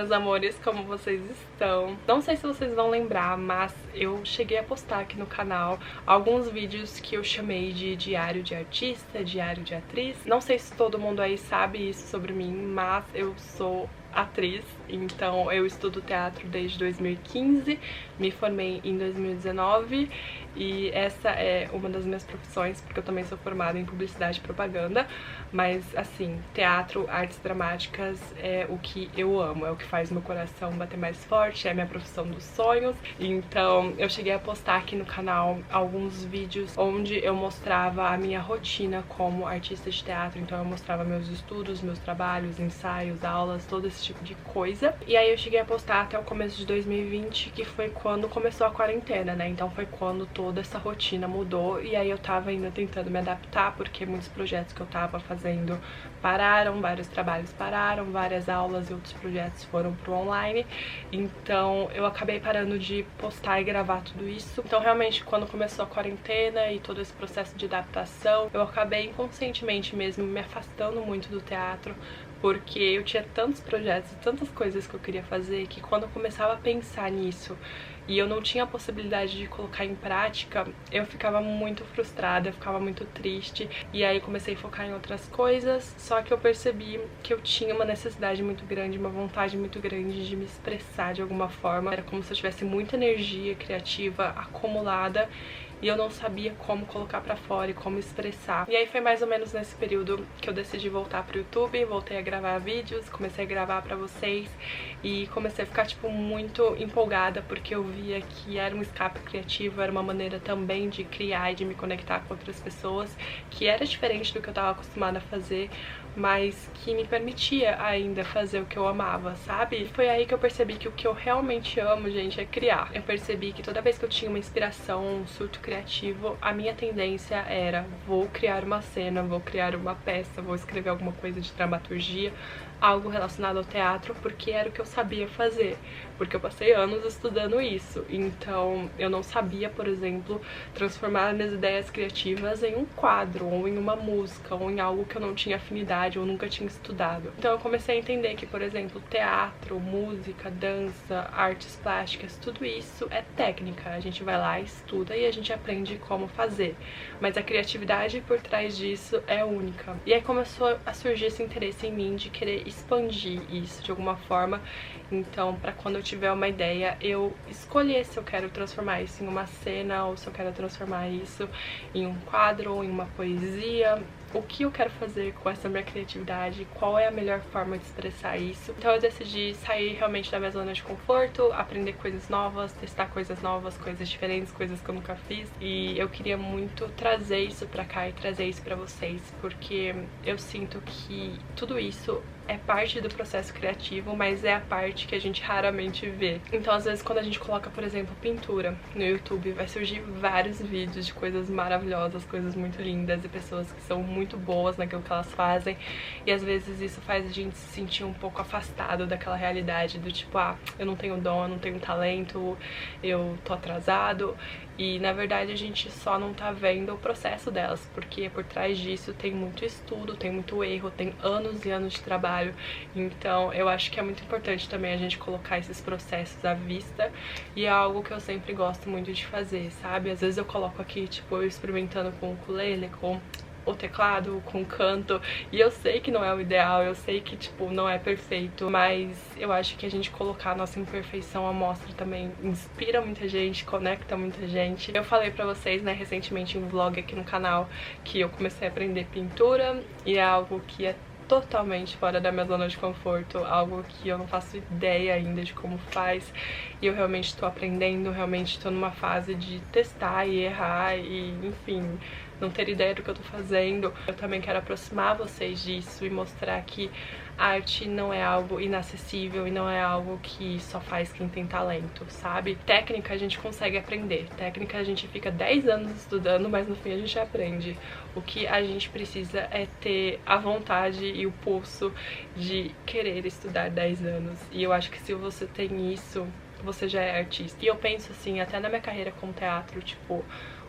meus amores, como vocês estão? Não sei se vocês vão lembrar, mas eu cheguei a postar aqui no canal alguns vídeos que eu chamei de diário de artista, diário de atriz. Não sei se todo mundo aí sabe isso sobre mim, mas eu sou atriz, então eu estudo teatro desde 2015, me formei em 2019 e essa é uma das minhas profissões, porque eu também sou formada em publicidade e propaganda, mas assim, teatro, artes dramáticas é o que eu amo, é o que faz meu coração bater mais forte, é a minha profissão dos sonhos. Então eu cheguei a postar aqui no canal alguns vídeos onde eu mostrava a minha rotina como artista de teatro, então eu mostrava meus estudos, meus trabalhos, ensaios, aulas, todo esse tipo de coisa. E aí eu cheguei a postar até o começo de 2020, que foi quando começou a quarentena, né? Então foi quando toda essa rotina mudou e aí eu tava ainda tentando me adaptar, porque muitos projetos que eu tava fazendo pararam, vários trabalhos pararam, várias aulas e outros projetos foram pro online. Então eu acabei parando de postar e gravar tudo isso. Então realmente quando começou a quarentena e todo esse processo de adaptação, eu acabei inconscientemente mesmo me afastando muito do teatro, porque eu tinha tantos projetos e tantas coisas que eu queria fazer que quando eu começava a pensar nisso e eu não tinha a possibilidade de colocar em prática, eu ficava muito frustrada, eu ficava muito triste. E aí comecei a focar em outras coisas, só que eu percebi que eu tinha uma necessidade muito grande, uma vontade muito grande de me expressar de alguma forma. Era como se eu tivesse muita energia criativa acumulada e eu não sabia como colocar pra fora e como expressar. E aí foi mais ou menos nesse período que eu decidi voltar pro YouTube, voltei a gravar vídeos, comecei a gravar pra vocês e comecei a ficar, tipo, muito empolgada, porque eu via que era um escape criativo, era uma maneira também de criar e de me conectar com outras pessoas, que era diferente do que eu tava acostumada a fazer, mas que me permitia ainda fazer o que eu amava, sabe? E foi aí que eu percebi que o que eu realmente amo, gente, é criar. Eu percebi que toda vez que eu tinha uma inspiração, um surto criativo, a minha tendência era: vou criar uma cena, vou criar uma peça, vou escrever alguma coisa de dramaturgia, algo relacionado ao teatro, porque era o que eu sabia fazer, porque eu passei anos estudando isso. Então eu não sabia, por exemplo, transformar minhas ideias criativas em um quadro, ou em uma música, ou em algo que eu não tinha afinidade, ou nunca tinha estudado. Então eu comecei a entender que, por exemplo, teatro, música, dança, artes plásticas, tudo isso é técnica. A gente vai lá, estuda e a gente aprende como fazer, mas a criatividade por trás disso é única. E aí começou a surgir esse interesse em mim de querer expandir isso de alguma forma. Então, pra quando eu tiver uma ideia, eu escolher se eu quero transformar isso em uma cena, ou se eu quero transformar isso em um quadro, ou em uma poesia, o que eu quero fazer com essa minha criatividade, qual é a melhor forma de expressar isso. Então eu decidi sair realmente da minha zona de conforto, aprender coisas novas, testar coisas novas, coisas diferentes, coisas que eu nunca fiz. E eu queria muito trazer isso pra cá e trazer isso pra vocês, porque eu sinto que tudo isso é parte do processo criativo, mas é a parte que a gente raramente vê. Então, às vezes, quando a gente coloca, por exemplo, pintura no YouTube, vai surgir vários vídeos de coisas maravilhosas, coisas muito lindas e pessoas que são muito boas naquilo que elas fazem. E às vezes isso faz a gente se sentir um pouco afastado daquela realidade do tipo, ah, eu não tenho dom, eu não tenho talento, eu tô atrasado. E na verdade a gente só não tá vendo o processo delas, porque por trás disso tem muito estudo, tem muito erro, tem anos e anos de trabalho. Então eu acho que é muito importante também a gente colocar esses processos à vista, e é algo que eu sempre gosto muito de fazer, sabe? Às vezes eu coloco aqui, tipo, eu experimentando com o ukulele, com o teclado, com o canto, e eu sei que não é o ideal, eu sei que, tipo, não é perfeito, mas eu acho que a gente colocar a nossa imperfeição à mostra também inspira muita gente, conecta muita gente. Eu falei pra vocês, né, recentemente em um vlog aqui no canal, que eu comecei a aprender pintura, e é algo que é totalmente fora da minha zona de conforto, algo que eu não faço ideia ainda de como faz, e eu realmente estou aprendendo, realmente estou numa fase de testar e errar e, enfim, não ter ideia do que eu tô fazendo. Eu também quero aproximar vocês disso e mostrar que a arte não é algo inacessível e não é algo que só faz quem tem talento, sabe? Técnica a gente consegue aprender, técnica a gente fica 10 anos estudando, mas no fim a gente aprende. O que a gente precisa é ter a vontade e o pulso de querer estudar 10 anos. E eu acho que se você tem isso, você já é artista. E eu penso assim, até na minha carreira com teatro, tipo,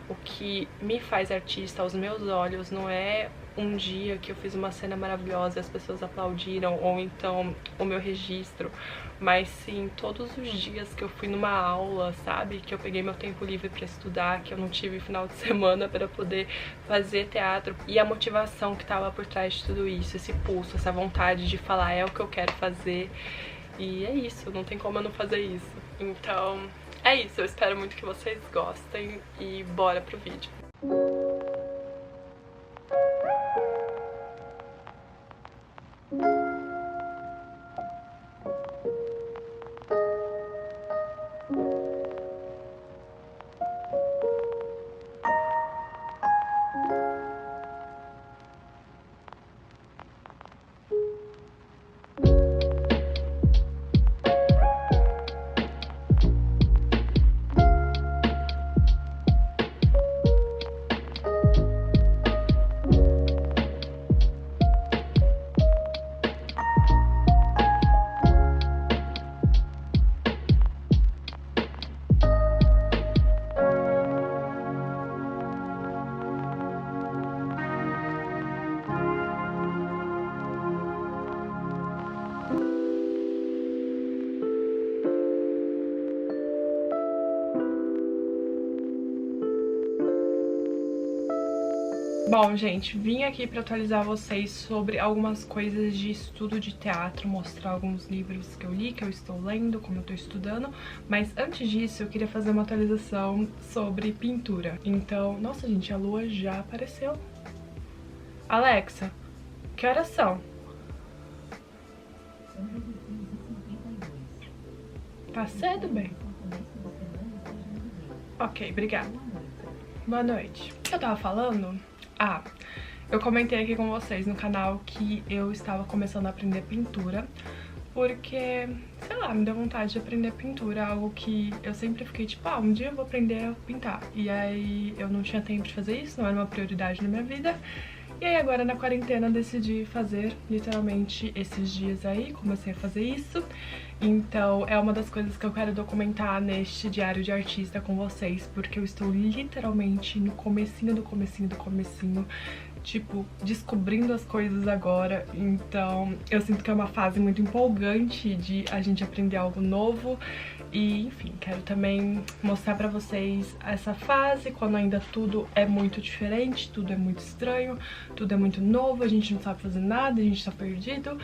o que me faz artista aos meus olhos não é um dia que eu fiz uma cena maravilhosa e as pessoas aplaudiram, ou então o meu registro, mas sim todos os dias que eu fui numa aula, sabe? Que eu peguei meu tempo livre pra estudar, que eu não tive final de semana pra poder fazer teatro, e a motivação que tava por trás de tudo isso, esse pulso, essa vontade de falar é o que eu quero fazer. E é isso, não tem como eu não fazer isso. Então é isso, eu espero muito que vocês gostem e bora pro vídeo. Bom, gente, vim aqui pra atualizar vocês sobre algumas coisas de estudo de teatro, mostrar alguns livros que eu li, que eu estou lendo, como eu tô estudando, mas antes disso eu queria fazer uma atualização sobre pintura. Então, nossa gente, a lua já apareceu. Alexa, que horas são? Tá cedo, bem? Ok, obrigada. Boa noite. O que eu tava falando? Ah, eu comentei aqui com vocês no canal que eu estava começando a aprender pintura, porque, sei lá, me deu vontade de aprender pintura, algo que eu sempre fiquei tipo, um dia eu vou aprender a pintar. E aí eu não tinha tempo de fazer isso, não era uma prioridade na minha vida. E aí agora na quarentena decidi fazer literalmente esses dias aí, comecei a fazer isso. Então é uma das coisas que eu quero documentar neste diário de artista com vocês, porque eu estou literalmente no comecinho do comecinho do comecinho, tipo, descobrindo as coisas agora. Então eu sinto que é uma fase muito empolgante de a gente aprender algo novo. E, enfim, quero também mostrar pra vocês essa fase, quando ainda tudo é muito diferente, tudo é muito estranho, tudo é muito novo, a gente não sabe fazer nada, a gente tá perdido.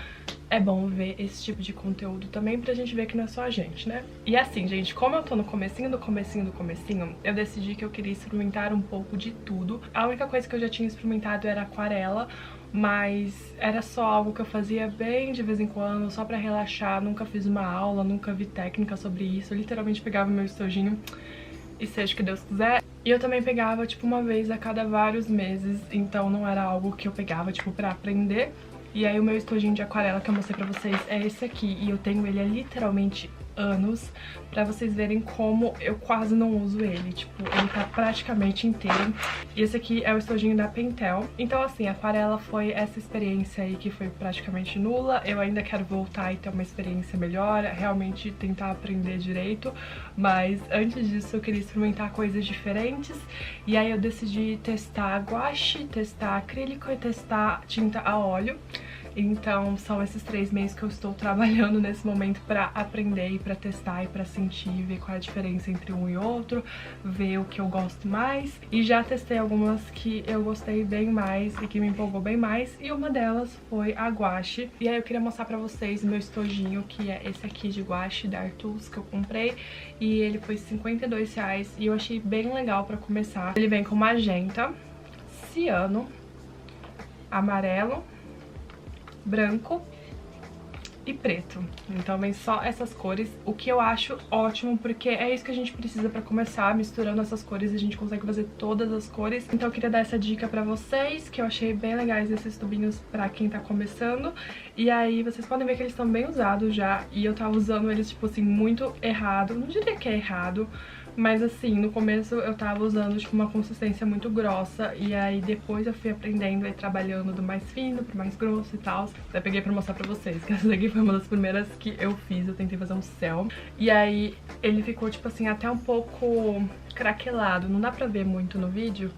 É bom ver esse tipo de conteúdo também pra gente ver que não é só a gente, né? E assim, gente, como eu tô no comecinho do comecinho do comecinho, eu decidi que eu queria experimentar um pouco de tudo. A única coisa que eu já tinha experimentado era aquarela, mas era só algo que eu fazia bem de vez em quando, só pra relaxar. Nunca fiz uma aula, nunca vi técnica sobre isso. Eu literalmente pegava meu estojinho e seja o que Deus quiser. E eu também pegava, tipo, uma vez a cada vários meses, então não era algo que eu pegava, tipo, pra aprender. E aí o meu estojinho de aquarela que eu mostrei pra vocês é esse aqui, e eu tenho ele há literalmente anos, pra vocês verem como eu quase não uso ele, tipo, ele tá praticamente inteiro. E esse aqui é o estojinho da Pentel. Então assim, a aquarela foi essa experiência aí que foi praticamente nula. Eu ainda quero voltar e ter uma experiência melhor, realmente tentar aprender direito, mas antes disso eu queria experimentar coisas diferentes. E aí eu decidi testar guache, testar acrílico e testar tinta a óleo. Então são esses 3 meses que eu estou trabalhando nesse momento pra aprender e pra testar e pra sentir, ver qual é a diferença entre um e outro, ver o que eu gosto mais. E já testei algumas que eu gostei bem mais e que me empolgou bem mais, e uma delas foi a guache. E aí eu queria mostrar pra vocês o meu estojinho, que é esse aqui de guache da Artus que eu comprei, e ele foi R$52 e eu achei bem legal pra começar. Ele vem com magenta, ciano, amarelo, branco e preto. Então vem só essas cores, o que eu acho ótimo, porque é isso que a gente precisa pra começar. Misturando essas cores a gente consegue fazer todas as cores. Então eu queria dar essa dica pra vocês, que eu achei bem legais esses tubinhos pra quem tá começando. E aí vocês podem ver que eles estão bem usados já, e eu tava usando eles, tipo assim, muito errado. Não diria que é errado, mas assim, no começo eu tava usando, tipo, uma consistência muito grossa. E aí depois eu fui aprendendo e trabalhando do mais fino pro mais grosso e tal. Até peguei pra mostrar pra vocês, que essa daqui foi uma das primeiras que eu fiz. Eu tentei fazer um céu. E aí ele ficou, tipo assim, até um pouco craquelado. Não dá pra ver muito no vídeo,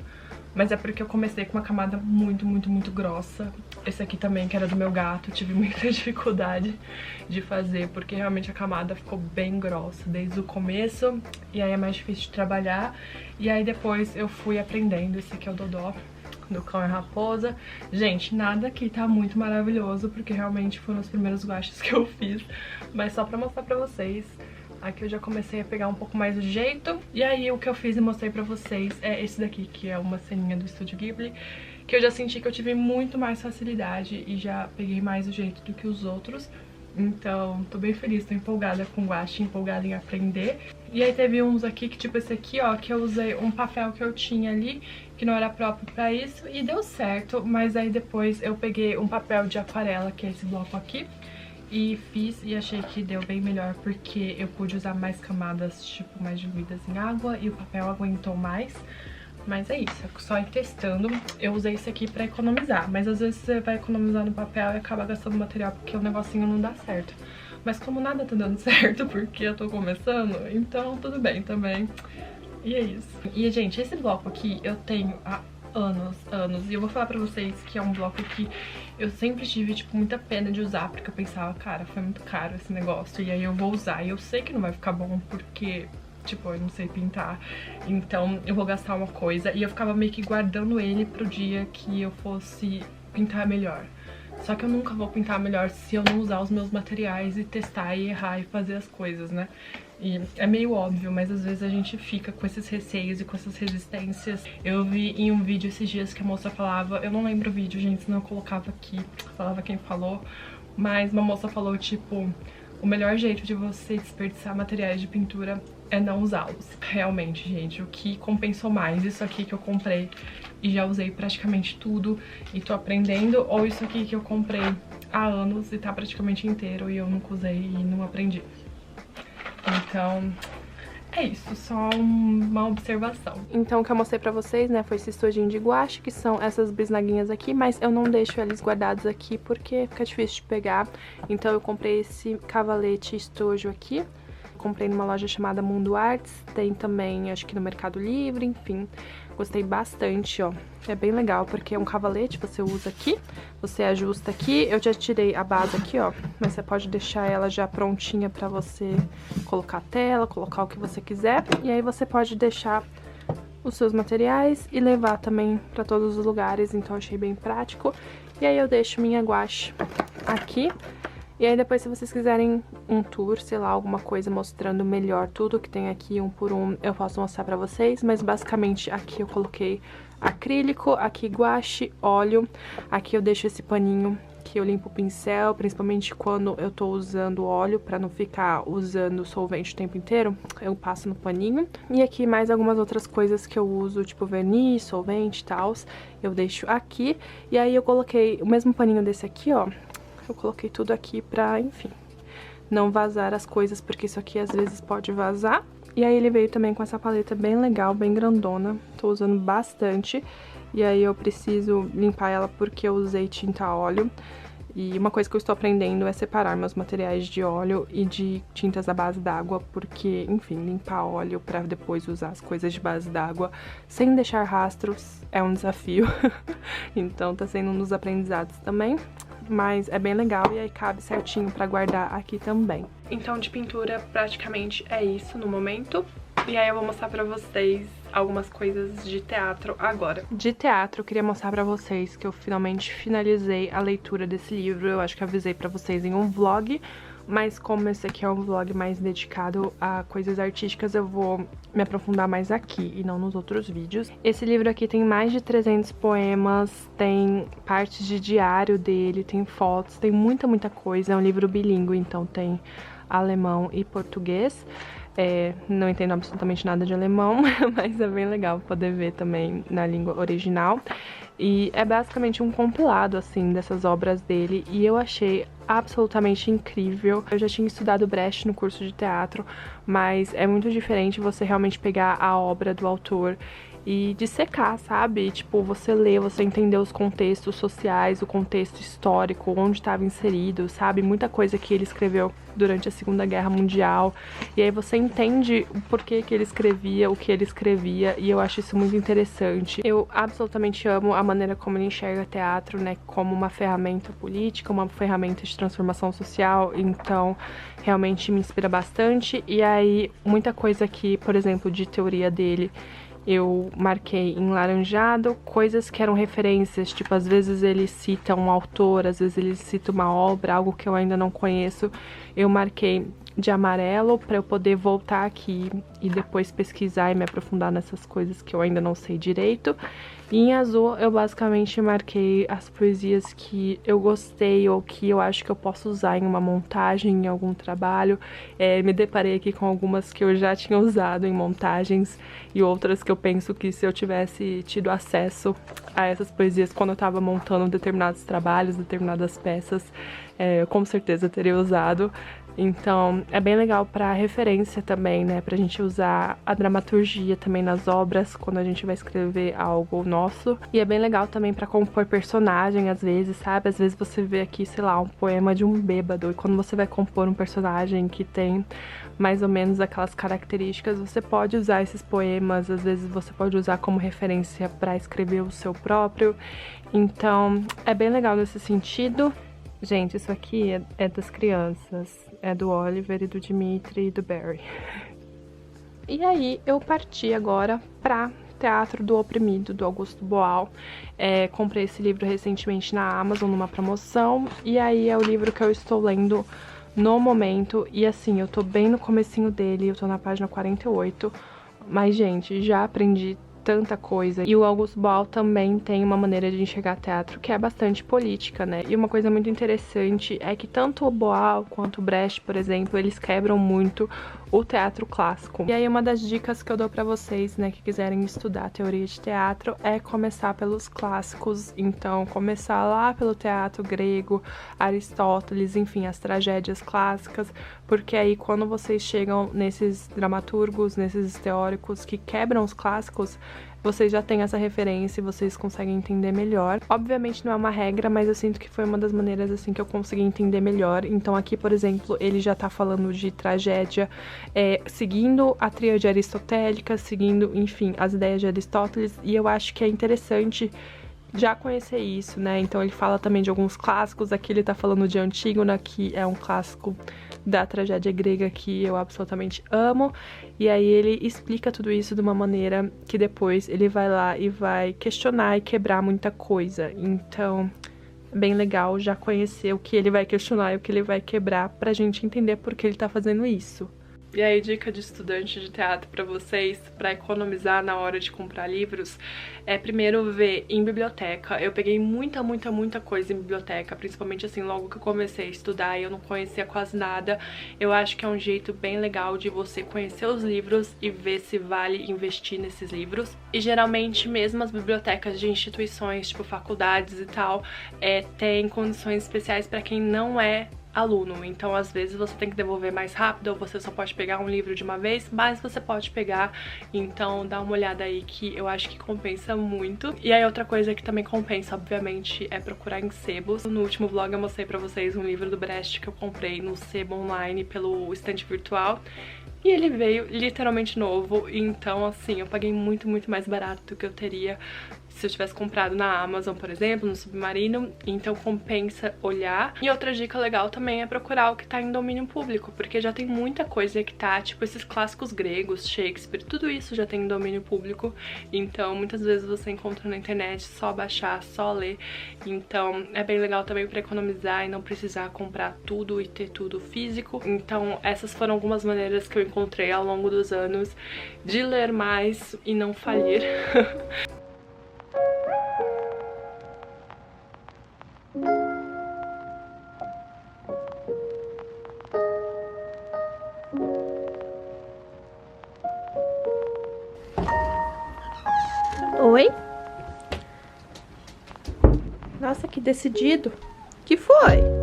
mas é porque eu comecei com uma camada muito grossa. Esse aqui também, que era do meu gato, tive muita dificuldade de fazer, porque realmente a camada ficou bem grossa desde o começo, e aí é mais difícil de trabalhar. E aí depois eu fui aprendendo. Esse aqui é o Dodó, do Cão e Raposa. Gente, nada aqui tá muito maravilhoso, porque realmente foram os primeiros guaches que eu fiz, mas só pra mostrar pra vocês. Aqui eu já comecei a pegar um pouco mais o jeito. E aí o que eu fiz e mostrei pra vocês é esse daqui, que é uma ceninha do Estúdio Ghibli, que eu já senti que eu tive muito mais facilidade e já peguei mais o jeito do que os outros. Então tô bem feliz, tô empolgada com guache, empolgada em aprender. E aí teve uns aqui, que tipo esse aqui, ó, que eu usei um papel que eu tinha ali, que não era próprio pra isso, e deu certo. Mas aí depois eu peguei um papel de aquarela, que é esse bloco aqui, e fiz e achei que deu bem melhor, porque eu pude usar mais camadas, tipo, mais diluídas em água, e o papel aguentou mais. Mas é isso, é só ir testando. Eu usei esse aqui pra economizar, mas às vezes você vai economizar no papel e acaba gastando material porque o negocinho não dá certo. Mas como nada tá dando certo porque eu tô começando, então tudo bem também. E é isso. E, gente, esse bloco aqui eu tenho há anos. E eu vou falar pra vocês que é um bloco que eu sempre tive, tipo, muita pena de usar, porque eu pensava, cara, foi muito caro esse negócio, e aí eu vou usar. E eu sei que não vai ficar bom porque, tipo, eu não sei pintar, então eu vou gastar uma coisa. E eu ficava meio que guardando ele pro dia que eu fosse pintar melhor. Só que eu nunca vou pintar melhor se eu não usar os meus materiais e testar e errar e fazer as coisas, né? E é meio óbvio, mas às vezes a gente fica com esses receios e com essas resistências. Eu vi em um vídeo esses dias que a moça falava, eu não lembro o vídeo, gente, senão eu colocava aqui, falava quem falou, mas uma moça falou, tipo, o melhor jeito de você desperdiçar materiais de pintura é não usá-los. Realmente, gente, o que compensou mais, isso aqui que eu comprei e já usei praticamente tudo e tô aprendendo, ou isso aqui que eu comprei há anos e tá praticamente inteiro e eu nunca usei e não aprendi. Então, é isso, só uma observação. Então, o que eu mostrei pra vocês, né, foi esse estojinho de guache, que são essas bisnaguinhas aqui, mas eu não deixo eles guardados aqui porque fica difícil de pegar. Então, eu comprei esse cavalete estojo aqui. Comprei numa loja chamada Mundo Arts, tem também, acho que no Mercado Livre, enfim. Gostei bastante, ó. É bem legal, porque é um cavalete, você usa aqui, você ajusta aqui. Eu já tirei a base aqui, ó, mas você pode deixar ela já prontinha pra você colocar a tela, colocar o que você quiser. E aí você pode deixar os seus materiais e levar também pra todos os lugares, então achei bem prático. E aí eu deixo minha guache aqui. E aí depois, se vocês quiserem um tour, sei lá, alguma coisa mostrando melhor tudo que tem aqui, um por um, eu posso mostrar pra vocês. Mas basicamente aqui eu coloquei acrílico, aqui guache, óleo. Aqui eu deixo esse paninho que eu limpo o pincel, principalmente quando eu tô usando óleo, pra não ficar usando solvente o tempo inteiro, eu passo no paninho. E aqui mais algumas outras coisas que eu uso, tipo verniz, solvente e tal, eu deixo aqui. E aí eu coloquei o mesmo paninho desse aqui, ó. Eu coloquei tudo aqui pra, enfim, não vazar as coisas, porque isso aqui às vezes pode vazar. E aí ele veio também com essa paleta bem legal, bem grandona, tô usando bastante. E aí eu preciso limpar ela porque eu usei tinta a óleo. E uma coisa que eu estou aprendendo é separar meus materiais de óleo e de tintas à base d'água, porque, enfim, limpar óleo pra depois usar as coisas de base d'água sem deixar rastros é um desafio. Então tá sendo um dos aprendizados também. Mas é bem legal e aí cabe certinho pra guardar aqui também. Então de pintura praticamente é isso no momento. E aí eu vou mostrar pra vocês algumas coisas de teatro agora. De teatro, eu queria mostrar pra vocês que eu finalmente finalizei a leitura desse livro. Eu acho que avisei pra vocês em um vlog, mas como esse aqui é um vlog mais dedicado a coisas artísticas, eu vou me aprofundar mais aqui e não nos outros vídeos. Esse livro aqui tem mais de 300 poemas, tem partes de diário dele, tem fotos, tem muita coisa. É um livro bilíngue, então tem alemão e português. Não entendo absolutamente nada de alemão, mas é bem legal poder ver também na língua original. E é basicamente um compilado, assim, dessas obras dele, e eu achei absolutamente incrível. Eu já tinha estudado Brecht no curso de teatro, mas é muito diferente você realmente pegar a obra do autor e dissecar, sabe? Tipo, você lê, você entender os contextos sociais, o contexto histórico, onde estava inserido, sabe? Muita coisa que ele escreveu durante a Segunda Guerra Mundial. E aí você entende o porquê que ele escrevia, o que ele escrevia, e eu acho isso muito interessante. Eu absolutamente amo a maneira como ele enxerga teatro, né? Como uma ferramenta política, uma ferramenta de transformação social. Então, realmente me inspira bastante. E aí, muita coisa aqui, por exemplo, de teoria dele, eu marquei em laranjado, coisas que eram referências, tipo, às vezes ele cita um autor, às vezes ele cita uma obra, algo que eu ainda não conheço, eu marquei de amarelo para eu poder voltar aqui e depois pesquisar e me aprofundar nessas coisas que eu ainda não sei direito. E em azul eu basicamente marquei as poesias que eu gostei ou que eu acho que eu posso usar em uma montagem, em algum trabalho. Me deparei aqui com algumas que eu já tinha usado em montagens e outras que eu penso que se eu tivesse tido acesso a essas poesias quando eu estava montando determinados trabalhos, determinadas peças, eu com certeza teria usado. Então, é bem legal para referência também, né? Pra gente usar a dramaturgia também nas obras, quando a gente vai escrever algo nosso. E é bem legal também para compor personagem, às vezes, sabe? Às vezes você vê aqui, sei lá, um poema de um bêbado. E quando você vai compor um personagem que tem mais ou menos aquelas características, você pode usar esses poemas. Às vezes você pode usar como referência para escrever o seu próprio. Então, é bem legal nesse sentido. Gente, isso aqui é das crianças. É do Oliver e do Dimitri e do Barry. E aí eu parti agora pra Teatro do Oprimido, do Augusto Boal. Comprei esse livro recentemente na Amazon, numa promoção. E aí é o livro que eu estou lendo no momento. E assim, eu tô bem no comecinho dele, eu tô na página 48. Mas, gente, já aprendi tanta coisa. E o Augusto Boal também tem uma maneira de enxergar teatro que é bastante política, né? E uma coisa muito interessante é que tanto o Boal quanto o Brecht, por exemplo, eles quebram muito o teatro clássico. E aí uma das dicas que eu dou pra vocês, né, que quiserem estudar teoria de teatro, é começar pelos clássicos. Então, começar lá pelo teatro grego, Aristóteles, enfim, as tragédias clássicas, porque aí quando vocês chegam nesses dramaturgos, nesses teóricos que quebram os clássicos, vocês já têm essa referência e vocês conseguem entender melhor. Obviamente não é uma regra, mas eu sinto que foi uma das maneiras assim que eu consegui entender melhor. Então aqui, por exemplo, ele já tá falando de tragédia, seguindo a tríade aristotélica, seguindo, enfim, as ideias de Aristóteles, e eu acho que é interessante já conhecer isso, né? Então ele fala também de alguns clássicos, aqui ele tá falando de Antígona, que é um clássico da tragédia grega que eu absolutamente amo, e aí ele explica tudo isso de uma maneira que depois ele vai lá e vai questionar e quebrar muita coisa. Então, é bem legal já conhecer o que ele vai questionar e o que ele vai quebrar pra gente entender por que ele tá fazendo isso. E aí, dica de estudante de teatro pra vocês, pra economizar na hora de comprar livros, primeiro ver em biblioteca. Eu peguei muita coisa em biblioteca, principalmente assim, logo que eu comecei a estudar e eu não conhecia quase nada. Eu acho que é um jeito bem legal de você conhecer os livros e ver se vale investir nesses livros. E geralmente mesmo as bibliotecas de instituições, tipo faculdades e tal, tem condições especiais pra quem não é aluno, então às vezes você tem que devolver mais rápido ou você só pode pegar um livro de uma vez, mas você pode pegar, então dá uma olhada aí que eu acho que compensa muito. E aí outra coisa que também compensa, obviamente, é procurar em sebos. No último vlog eu mostrei pra vocês um livro do Brecht que eu comprei no sebo online pelo estante virtual, e ele veio literalmente novo, então assim, eu paguei muito mais barato do que eu teria se eu tivesse comprado na Amazon, por exemplo, no Submarino, então compensa olhar. E outra dica legal também é procurar o que tá em domínio público, porque já tem muita coisa que tá, tipo esses clássicos gregos, Shakespeare, tudo isso já tem em domínio público, então muitas vezes você encontra na internet, só baixar, só ler, então é bem legal também pra economizar e não precisar comprar tudo e ter tudo físico. Então essas foram algumas maneiras que eu encontrei ao longo dos anos de ler mais e não falir. Oi? Nossa, que decidido. Que foi?